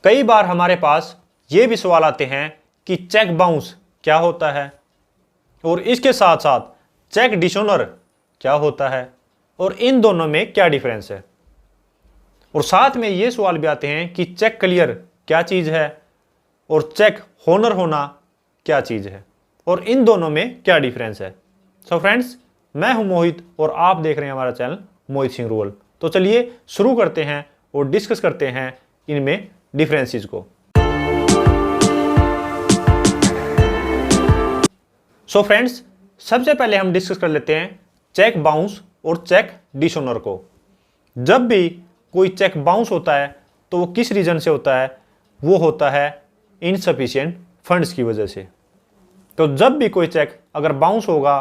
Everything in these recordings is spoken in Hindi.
कई बार हमारे पास ये भी सवाल आते हैं कि चेक बाउंस क्या होता है, और इसके साथ साथ चेक डिसऑनर क्या होता है, और इन दोनों में क्या डिफरेंस है। और साथ में ये सवाल भी आते हैं कि चेक क्लियर क्या चीज़ है और चेक होनर होना क्या चीज़ है, और इन दोनों में क्या डिफरेंस है। सो फ्रेंड्स, मैं हूं मोहित और आप देख रहे हैं हमारा चैनल मोहित सिंह रूरल। तो चलिए शुरू करते हैं और डिस्कस करते हैं इनमें डिफरेंसेस को। सो फ्रेंड्स, सबसे पहले हम डिस्कस कर लेते हैं चेक बाउंस और चेक डिसऑनर को। जब भी कोई चेक बाउंस होता है तो वो किस रीजन से होता है? वो होता है इनसफिशिएंट फंड्स की वजह से। तो जब भी कोई चेक अगर बाउंस होगा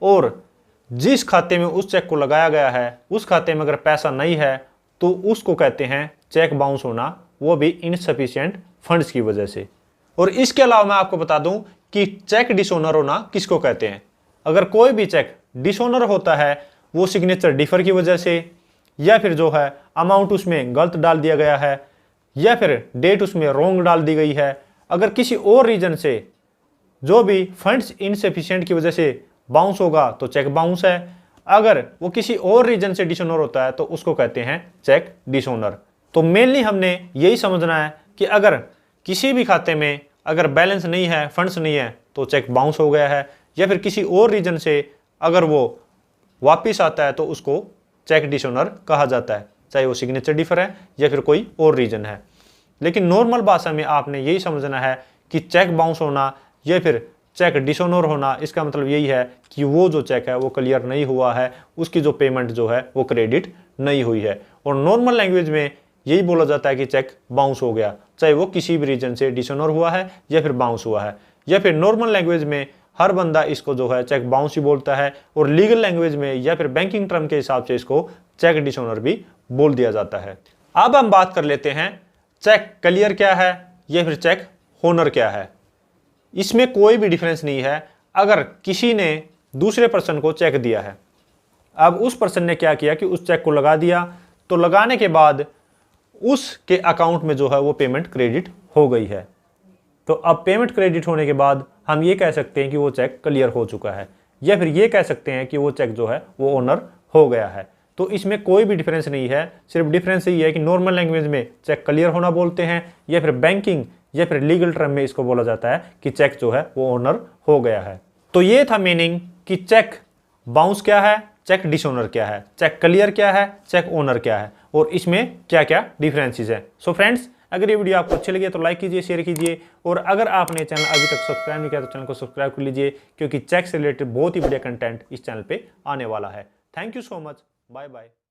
और जिस खाते में उस चेक को लगाया गया है उस खाते में अगर पैसा नहीं है तो उसको कहते हैं चेक बाउंस होना, वो भी इनसफिशिएंट फंड्स की वजह से। और इसके अलावा मैं आपको बता दूं कि चेक डिसऑनर होना किसको कहते हैं। अगर कोई भी चेक डिसऑनर होता है वो सिग्नेचर डिफर की वजह से, या फिर जो है अमाउंट उसमें गलत डाल दिया गया है, या फिर डेट उसमें रॉन्ग डाल दी गई है। अगर किसी और रीजन से जो भी फंड्स इनसफिशिएंट की वजह से बाउंस होगा तो चेक बाउंस है। अगर वो किसी और रीजन से डिसऑनर होता है तो उसको कहते हैं चेक डिसऑनर। तो मेनली हमने यही समझना है कि अगर किसी भी खाते में अगर बैलेंस नहीं है, फंड्स नहीं है, तो चेक बाउंस हो गया है, या फिर किसी और रीजन से अगर वो वापिस आता है तो उसको चेक डिसऑनर कहा जाता है, चाहे वो सिग्नेचर डिफर है या फिर कोई और रीजन है। लेकिन नॉर्मल भाषा में आपने यही समझना है कि चेक बाउंस होना या फिर चेक डिसऑनर होना, इसका मतलब यही है कि वो जो चेक है वो क्लियर नहीं हुआ है, उसकी जो पेमेंट जो है वो क्रेडिट नहीं हुई है। और नॉर्मल लैंग्वेज में यही बोला जाता है कि चेक बाउंस हो गया, चाहे वो किसी भी रीजन से डिसऑनर हुआ है या फिर बाउंस हुआ है। या फिर नॉर्मल लैंग्वेज में हर बंदा इसको जो है चेक बाउंस ही बोलता है, और लीगल लैंग्वेज में या फिर बैंकिंग टर्म के हिसाब से इसको चेक डिसऑनर भी बोल दिया जाता है। अब हम बात कर लेते हैं चेक क्लियर क्या है या फिर चेक होनर क्या है। इसमें कोई भी डिफरेंस नहीं है। अगर किसी ने दूसरे पर्सन को चेक दिया है, अब उस पर्सन ने क्या किया कि उस चेक को लगा दिया, तो लगाने के बाद उसके अकाउंट में जो है वो पेमेंट क्रेडिट हो गई है। तो अब पेमेंट क्रेडिट होने के बाद हम ये कह सकते हैं कि वो चेक क्लियर हो चुका है, या फिर ये कह सकते हैं कि वो चेक जो है वो ओनर हो गया है। तो इसमें कोई भी डिफरेंस नहीं है। सिर्फ डिफरेंस ये है कि नॉर्मल लैंग्वेज में चेक क्लियर होना बोलते हैं, या फिर बैंकिंग या फिर लीगल टर्म में इसको बोला जाता है कि चेक जो है वो ओनर हो गया है। तो ये था मीनिंग कि चेक बाउंस क्या है, चेक डिसऑनर क्या है, चेक क्लियर क्या है, चेक ओनर क्या है, और इसमें क्या क्या डिफरेंसेस है। सो फ्रेंड्स, अगर ये वीडियो आपको अच्छी लगी तो लाइक कीजिए, शेयर कीजिए, और अगर आपने चैनल अभी तक सब्सक्राइब नहीं किया तो चैनल को सब्सक्राइब कर लीजिए, क्योंकि चेक से रिलेटेड बहुत ही बढ़िया कंटेंट इस चैनल पे आने वाला है। Thank you so much, bye bye.